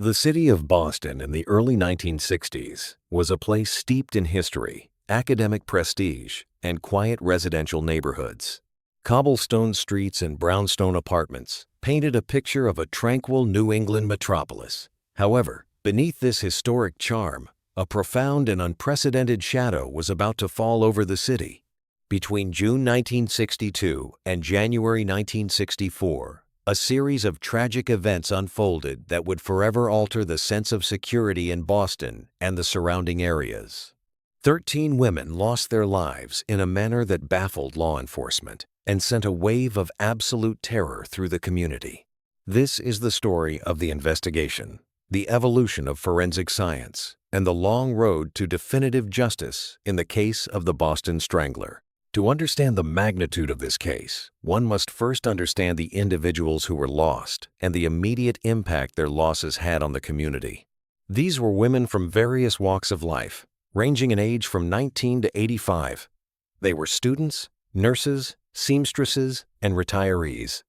The city of Boston in the early 1960s was a place steeped in history, academic prestige, and quiet residential neighborhoods. Cobblestone streets and brownstone apartments painted a picture of a tranquil New England metropolis. However, beneath this historic charm, a profound and unprecedented shadow was about to fall over the city. Between June 1962 and January 1964, a series of tragic events unfolded that would forever alter the sense of security in Boston and the surrounding areas. 13 women lost their lives in a manner that baffled law enforcement and sent a wave of absolute terror through the community. This is the story of the investigation, the evolution of forensic science, and the long road to definitive justice in the case of the Boston Strangler. To understand the magnitude of this case, one must first understand the individuals who were lost and the immediate impact their losses had on the community. These were women from various walks of life, ranging in age from 19 to 85. They were students, nurses, seamstresses, and retirees.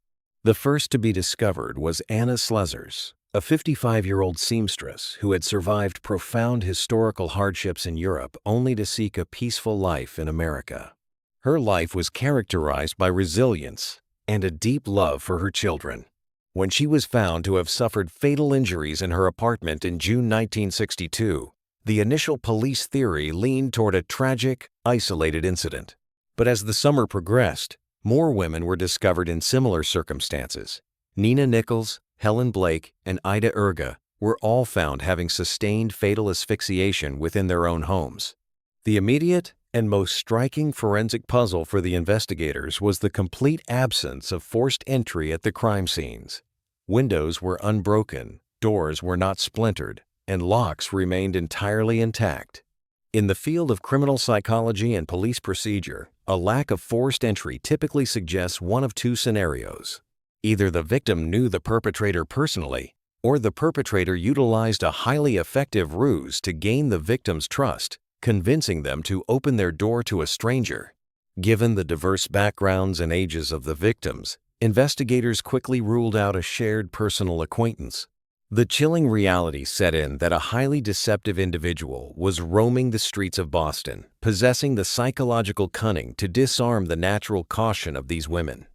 The first to be discovered was Anna Slezers, a 55-year-old seamstress who had survived profound historical hardships in Europe only to seek a peaceful life in America. Her life was characterized by resilience and a deep love for her children. When she was found to have suffered fatal injuries in her apartment in June 1962, the initial police theory leaned toward a tragic, isolated incident. But as the summer progressed, more women were discovered in similar circumstances. Nina Nichols, Helen Blake, and Ida Erga were all found having sustained fatal asphyxiation within their own homes. The immediate and most striking forensic puzzle for the investigators was the complete absence of forced entry at the crime scenes. Windows were unbroken, doors were not splintered, and locks remained entirely intact. In the field of criminal psychology and police procedure, a lack of forced entry typically suggests one of two scenarios. Either the victim knew the perpetrator personally, or the perpetrator utilized a highly effective ruse to gain the victim's trust, convincing them to open their door to a stranger. Given the diverse backgrounds and ages of the victims, investigators quickly ruled out a shared personal acquaintance. The chilling reality set in that a highly deceptive individual was roaming the streets of Boston, possessing the psychological cunning to disarm the natural caution of these women.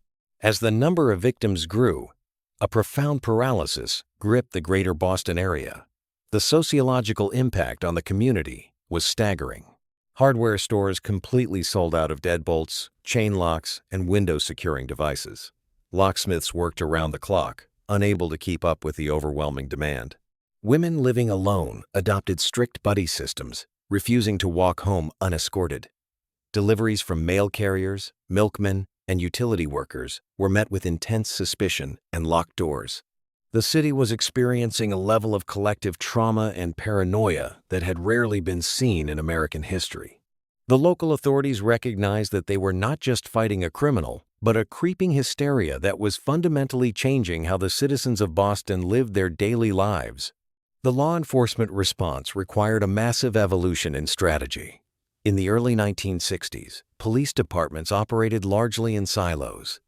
As the number of victims grew, a profound paralysis gripped the greater Boston area. The sociological impact on the community was staggering. Hardware stores completely sold out of deadbolts, chain locks, and window securing devices. Locksmiths worked around the clock, unable to keep up with the overwhelming demand. Women living alone adopted strict buddy systems, refusing to walk home unescorted. Deliveries from mail carriers, milkmen, and utility workers were met with intense suspicion and locked doors. The city was experiencing a level of collective trauma and paranoia that had rarely been seen in American history. The local authorities recognized that they were not just fighting a criminal, but a creeping hysteria that was fundamentally changing how the citizens of Boston lived their daily lives. The law enforcement response required a massive evolution in strategy. In the early 1960s, police departments operated largely in silos.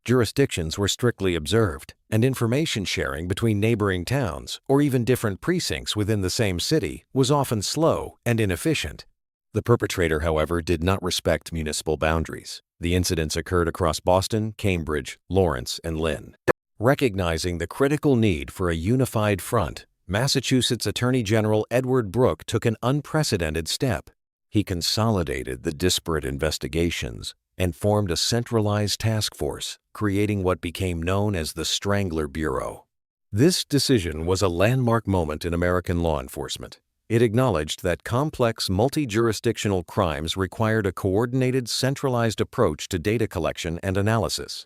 Jurisdictions were strictly observed, and information sharing between neighboring towns or even different precincts within the same city was often slow and inefficient. The perpetrator, however, did not respect municipal boundaries. The incidents occurred across Boston, Cambridge, Lawrence, and Lynn. Recognizing the critical need for a unified front, Massachusetts Attorney General Edward Brooke took an unprecedented step. He consolidated the disparate investigations and formed a centralized task force, creating what became known as the Strangler Bureau. This decision was a landmark moment in American law enforcement. It acknowledged that complex, multi-jurisdictional crimes required a coordinated, centralized approach to data collection and analysis.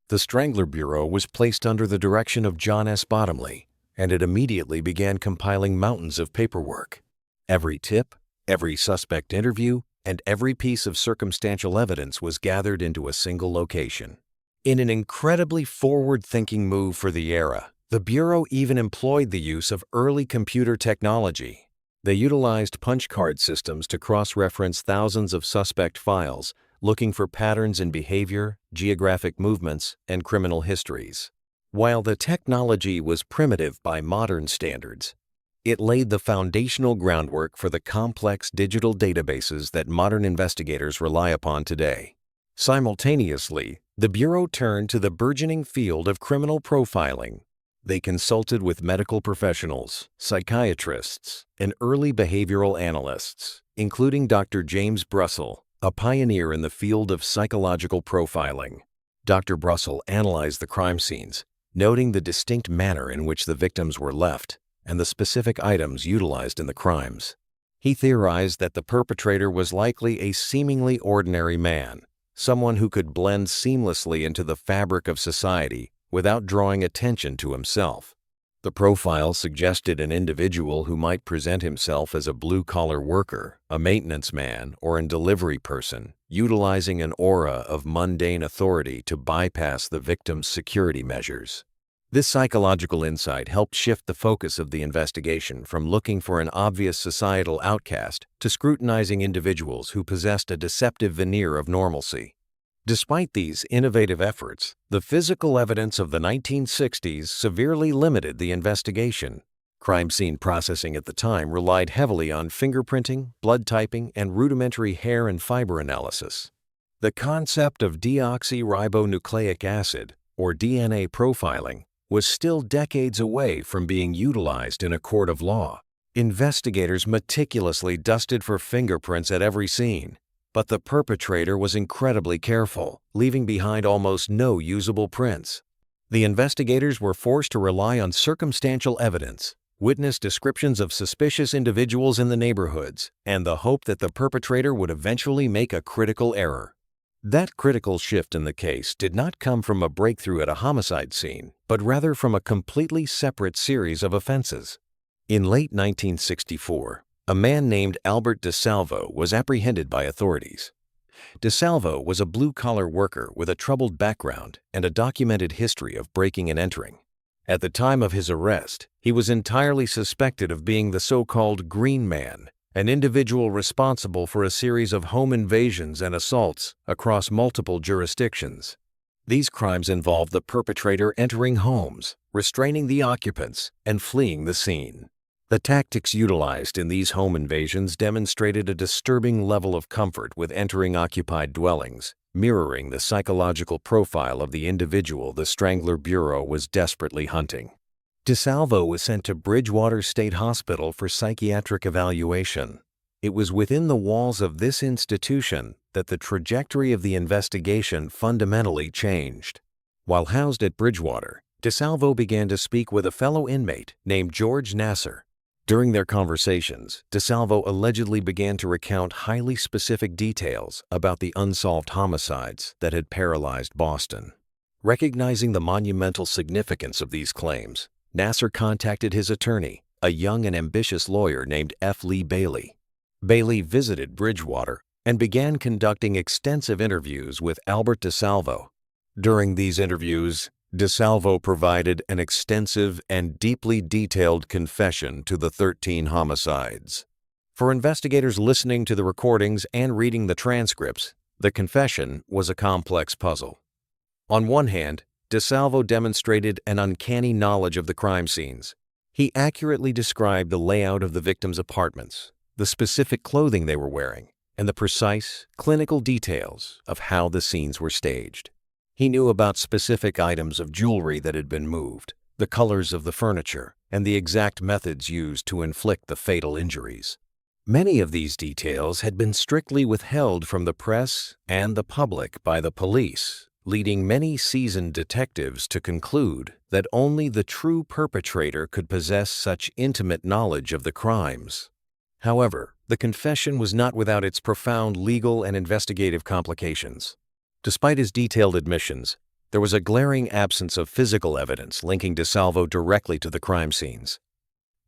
The Strangler Bureau was placed under the direction of John S. Bottomley, and it immediately began compiling mountains of paperwork. Every tip, every suspect interview, and every piece of circumstantial evidence was gathered into a single location. In an incredibly forward-thinking move for the era, the Bureau even employed the use of early computer technology. They utilized punch card systems to cross-reference thousands of suspect files, looking for patterns in behavior, geographic movements, and criminal histories. While the technology was primitive by modern standards, it laid the foundational groundwork for the complex digital databases that modern investigators rely upon today. Simultaneously, the Bureau turned to the burgeoning field of criminal profiling. They consulted with medical professionals, psychiatrists, and early behavioral analysts, including Dr. James Brussel, a pioneer in the field of psychological profiling. Dr. Brussel analyzed the crime scenes, noting the distinct manner in which the victims were left and the specific items utilized in the crimes. He theorized that the perpetrator was likely a seemingly ordinary man, someone who could blend seamlessly into the fabric of society without drawing attention to himself. The profile suggested an individual who might present himself as a blue-collar worker, a maintenance man, or a delivery person, utilizing an aura of mundane authority to bypass the victim's security measures. This psychological insight helped shift the focus of the investigation from looking for an obvious societal outcast to scrutinizing individuals who possessed a deceptive veneer of normalcy. Despite these innovative efforts, the physical evidence of the 1960s severely limited the investigation. Crime scene processing at the time relied heavily on fingerprinting, blood typing, and rudimentary hair and fiber analysis. The concept of deoxyribonucleic acid, or DNA profiling, was still decades away from being utilized in a court of law. Investigators meticulously dusted for fingerprints at every scene, but the perpetrator was incredibly careful, leaving behind almost no usable prints. The investigators were forced to rely on circumstantial evidence, witness descriptions of suspicious individuals in the neighborhoods, and the hope that the perpetrator would eventually make a critical error. That critical shift in the case did not come from a breakthrough at a homicide scene, but rather from a completely separate series of offenses. In late 1964, a man named Albert DeSalvo was apprehended by authorities. DeSalvo was a blue-collar worker with a troubled background and a documented history of breaking and entering. At the time of his arrest, he was entirely suspected of being the so-called Green Man, an individual responsible for a series of home invasions and assaults across multiple jurisdictions. These crimes involved the perpetrator entering homes, restraining the occupants, and fleeing the scene. The tactics utilized in these home invasions demonstrated a disturbing level of comfort with entering occupied dwellings, mirroring the psychological profile of the individual the Strangler Bureau was desperately hunting. DeSalvo was sent to Bridgewater State Hospital for psychiatric evaluation. It was within the walls of this institution that the trajectory of the investigation fundamentally changed. While housed at Bridgewater, DeSalvo began to speak with a fellow inmate named George Nasser. During their conversations, DeSalvo allegedly began to recount highly specific details about the unsolved homicides that had paralyzed Boston. Recognizing the monumental significance of these claims, Nasser contacted his attorney, a young and ambitious lawyer named F. Lee Bailey. Bailey visited Bridgewater and began conducting extensive interviews with Albert DeSalvo. During these interviews, DeSalvo provided an extensive and deeply detailed confession to the 13 homicides. For investigators listening to the recordings and reading the transcripts, the confession was a complex puzzle. On one hand, DeSalvo demonstrated an uncanny knowledge of the crime scenes. He accurately described the layout of the victims' apartments, the specific clothing they were wearing, and the precise, clinical details of how the scenes were staged. He knew about specific items of jewelry that had been moved, the colors of the furniture, and the exact methods used to inflict the fatal injuries. Many of these details had been strictly withheld from the press and the public by the police, leading many seasoned detectives to conclude that only the true perpetrator could possess such intimate knowledge of the crimes. However, the confession was not without its profound legal and investigative complications. Despite his detailed admissions, there was a glaring absence of physical evidence linking DeSalvo directly to the crime scenes.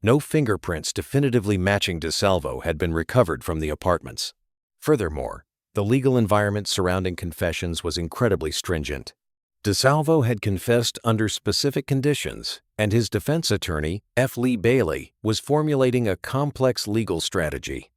No fingerprints definitively matching DeSalvo had been recovered from the apartments. Furthermore, the legal environment surrounding confessions was incredibly stringent. DeSalvo had confessed under specific conditions, and his defense attorney, F. Lee Bailey, was formulating a complex legal strategy.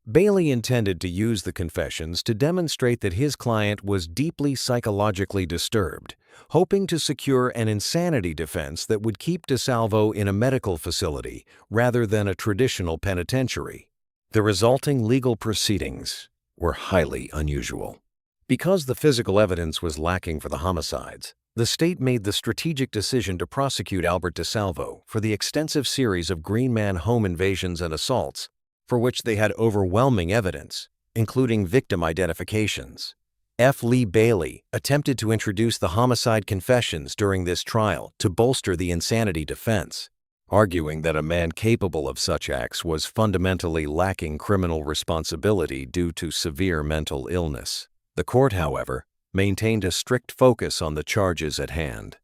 Bailey intended to use the confessions to demonstrate that his client was deeply psychologically disturbed, hoping to secure an insanity defense that would keep DeSalvo in a medical facility rather than a traditional penitentiary. The resulting legal proceedings were highly unusual. Because the physical evidence was lacking for the homicides, the state made the strategic decision to prosecute Albert DeSalvo for the extensive series of Green Man home invasions and assaults for which they had overwhelming evidence, including victim identifications. F. Lee Bailey attempted to introduce the homicide confessions during this trial to bolster the insanity defense, arguing that a man capable of such acts was fundamentally lacking criminal responsibility due to severe mental illness. The court, however, maintained a strict focus on the charges at hand.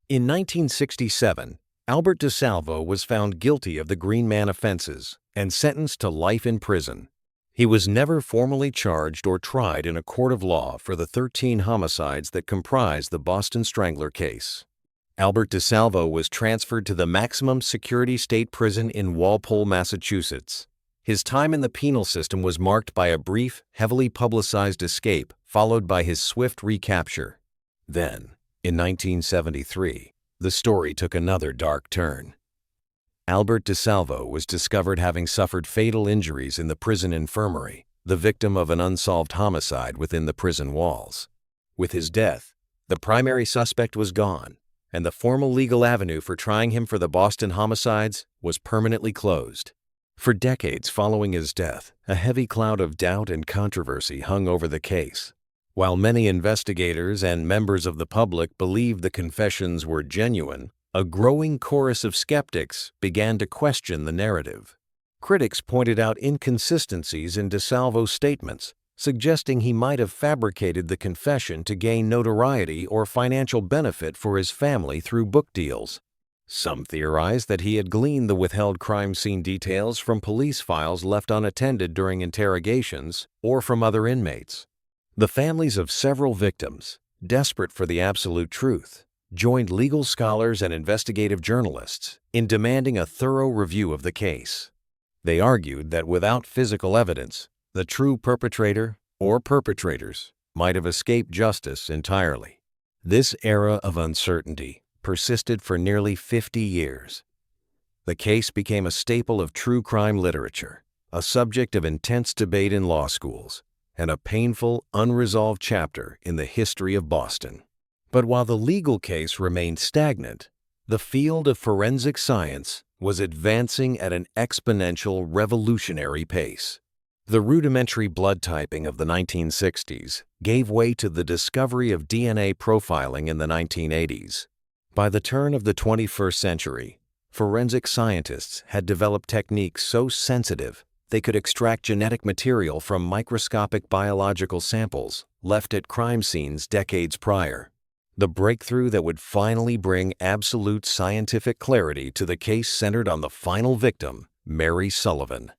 In 1967, Albert DeSalvo was found guilty of the Green Man offenses and sentenced to life in prison. He was never formally charged or tried in a court of law for the 13 homicides that comprise the Boston Strangler case. Albert DeSalvo was transferred to the maximum security state prison in Walpole, Massachusetts. His time in the penal system was marked by a brief, heavily publicized escape, followed by his swift recapture. Then, in 1973, the story took another dark turn. Albert DeSalvo was discovered having suffered fatal injuries in the prison infirmary, the victim of an unsolved homicide within the prison walls. With his death, the primary suspect was gone, and the formal legal avenue for trying him for the Boston homicides was permanently closed. For decades following his death, a heavy cloud of doubt and controversy hung over the case. While many investigators and members of the public believed the confessions were genuine, a growing chorus of skeptics began to question the narrative. Critics pointed out inconsistencies in DeSalvo's statements, suggesting he might have fabricated the confession to gain notoriety or financial benefit for his family through book deals. Some theorized that he had gleaned the withheld crime scene details from police files left unattended during interrogations or from other inmates. The families of several victims, desperate for the absolute truth, joined legal scholars and investigative journalists in demanding a thorough review of the case. They argued that without physical evidence, the true perpetrator or perpetrators might have escaped justice entirely. This era of uncertainty persisted for nearly 50 years. The case became a staple of true crime literature, a subject of intense debate in law schools, and a painful, unresolved chapter in the history of Boston. But while the legal case remained stagnant, the field of forensic science was advancing at an exponential, revolutionary pace. The rudimentary blood typing of the 1960s gave way to the discovery of DNA profiling in the 1980s. By the turn of the 21st century, forensic scientists had developed techniques so sensitive they could extract genetic material from microscopic biological samples left at crime scenes decades prior. The breakthrough that would finally bring absolute scientific clarity to the case centered on the final victim, Mary Sullivan.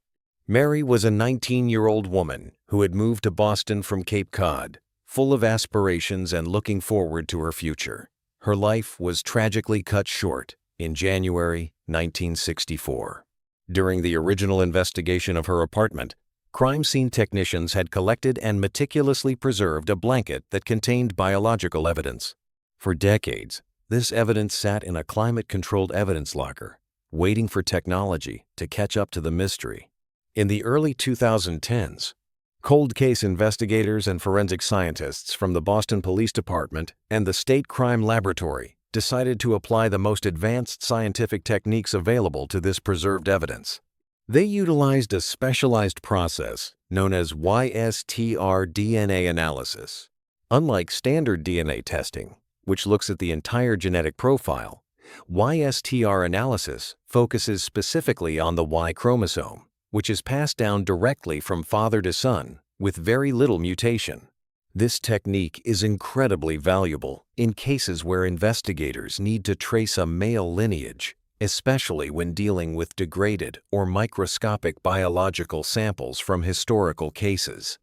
Mary was a 19-year-old woman who had moved to Boston from Cape Cod, full of aspirations and looking forward to her future. Her life was tragically cut short in January 1964. During the original investigation of her apartment, crime scene technicians had collected and meticulously preserved a blanket that contained biological evidence. For decades, this evidence sat in a climate-controlled evidence locker, waiting for technology to catch up to the mystery. In the early 2010s, cold case investigators and forensic scientists from the Boston Police Department and the State Crime Laboratory decided to apply the most advanced scientific techniques available to this preserved evidence. They utilized a specialized process known as Y-STR DNA analysis. Unlike standard DNA testing, which looks at the entire genetic profile, Y-STR analysis focuses specifically on the Y chromosome, which is passed down directly from father to son with very little mutation. This technique is incredibly valuable in cases where investigators need to trace a male lineage, especially when dealing with degraded or microscopic biological samples from historical cases.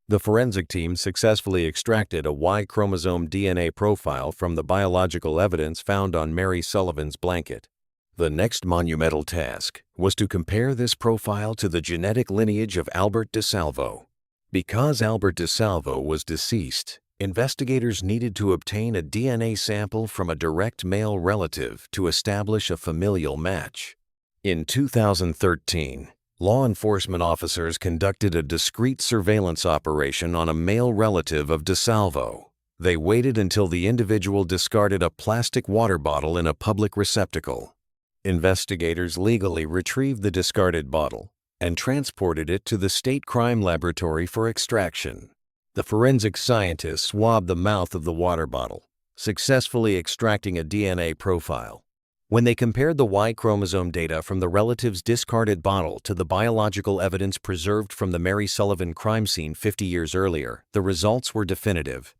The forensic team successfully extracted a Y chromosome DNA profile from the biological evidence found on Mary Sullivan's blanket. The next monumental task was to compare this profile to the genetic lineage of Albert DeSalvo. Because Albert DeSalvo was deceased, investigators needed to obtain a DNA sample from a direct male relative to establish a familial match. In 2013, law enforcement officers conducted a discreet surveillance operation on a male relative of DeSalvo. They waited until the individual discarded a plastic water bottle in a public receptacle. Investigators legally retrieved the discarded bottle and transported it to the state crime laboratory for extraction. The forensic scientists swabbed the mouth of the water bottle, successfully extracting a DNA profile. When they compared the Y chromosome data from the relative's discarded bottle to the biological evidence preserved from the Mary Sullivan crime scene 50 years earlier, the results were definitive.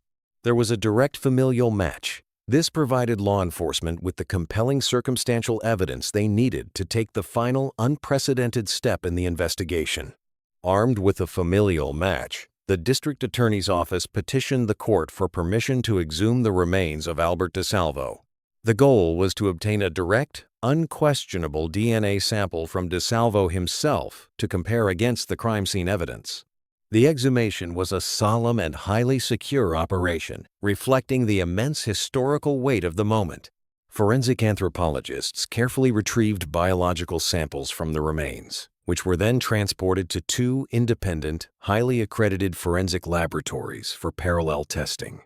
There was a direct familial match. This provided law enforcement with the compelling circumstantial evidence they needed to take the final, unprecedented step in the investigation. Armed with a familial match, the district attorney's office petitioned the court for permission to exhume the remains of Albert DeSalvo. The goal was to obtain a direct, unquestionable DNA sample from DeSalvo himself to compare against the crime scene evidence. The exhumation was a solemn and highly secure operation, reflecting the immense historical weight of the moment. Forensic anthropologists carefully retrieved biological samples from the remains, which were then transported to 2 independent, highly accredited forensic laboratories for parallel testing.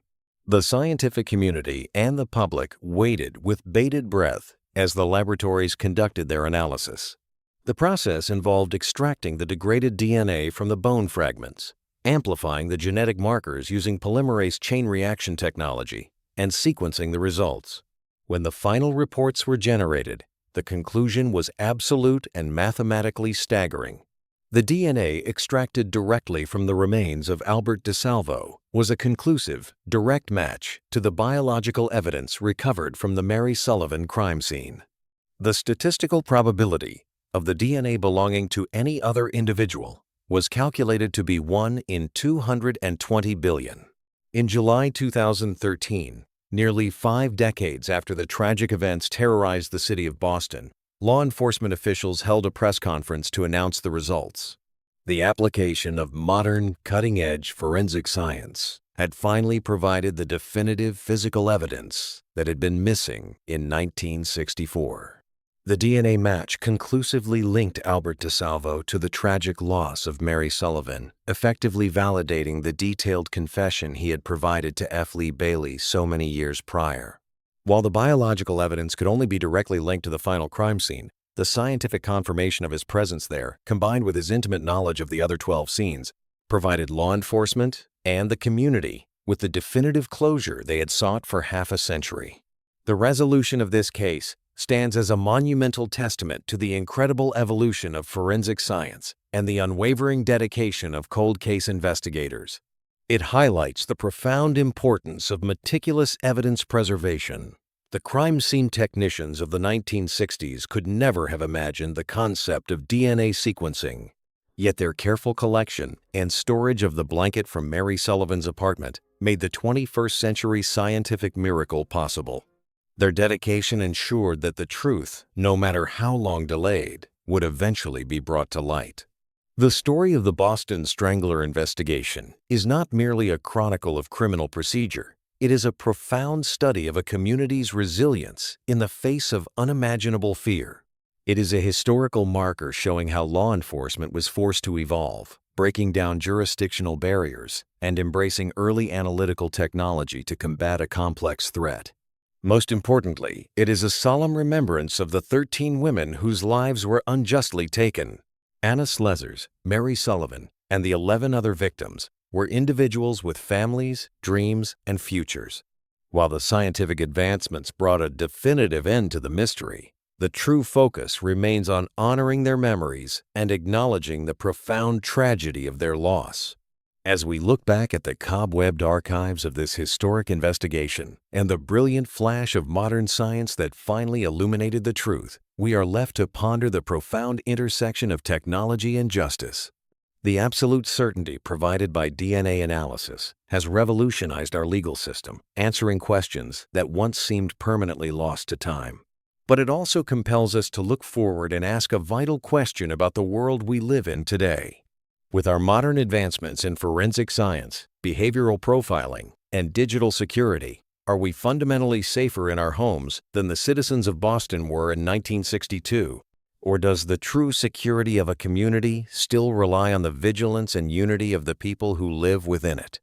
The scientific community and the public waited with bated breath as the laboratories conducted their analysis. The process involved extracting the degraded DNA from the bone fragments, amplifying the genetic markers using polymerase chain reaction technology, and sequencing the results. When the final reports were generated, the conclusion was absolute and mathematically staggering. The DNA extracted directly from the remains of Albert DeSalvo was a conclusive, direct match to the biological evidence recovered from the Mary Sullivan crime scene. The statistical probability of the DNA belonging to any other individual was calculated to be 1 in 220 billion. In July 2013, nearly 5 decades after the tragic events terrorized the city of Boston, law enforcement officials held a press conference to announce the results. The application of modern, cutting-edge forensic science had finally provided the definitive physical evidence that had been missing in 1964. The DNA match conclusively linked Albert DeSalvo to the tragic loss of Mary Sullivan, effectively validating the detailed confession he had provided to F. Lee Bailey so many years prior. While the biological evidence could only be directly linked to the final crime scene, the scientific confirmation of his presence there, combined with his intimate knowledge of the other 12 scenes, provided law enforcement and the community with the definitive closure they had sought for half a century. The resolution of this case stands as a monumental testament to the incredible evolution of forensic science and the unwavering dedication of cold case investigators. It highlights the profound importance of meticulous evidence preservation. The crime scene technicians of the 1960s could never have imagined the concept of DNA sequencing, yet their careful collection and storage of the blanket from Mary Sullivan's apartment made the 21st century scientific miracle possible. Their dedication ensured that the truth, no matter how long delayed, would eventually be brought to light. The story of the Boston Strangler investigation is not merely a chronicle of criminal procedure. It is a profound study of a community's resilience in the face of unimaginable fear. It is a historical marker showing how law enforcement was forced to evolve, breaking down jurisdictional barriers and embracing early analytical technology to combat a complex threat. Most importantly, it is a solemn remembrance of the 13 women whose lives were unjustly taken. Anna Slezers, Mary Sullivan, and the 11 other victims were individuals with families, dreams, and futures. While the scientific advancements brought a definitive end to the mystery, the true focus remains on honoring their memories and acknowledging the profound tragedy of their loss. As we look back at the cobwebbed archives of this historic investigation and the brilliant flash of modern science that finally illuminated the truth, we are left to ponder the profound intersection of technology and justice. The absolute certainty provided by DNA analysis has revolutionized our legal system, answering questions that once seemed permanently lost to time. But it also compels us to look forward and ask a vital question about the world we live in today. With our modern advancements in forensic science, behavioral profiling, and digital security, are we fundamentally safer in our homes than the citizens of Boston were in 1962? Or does the true security of a community still rely on the vigilance and unity of the people who live within it?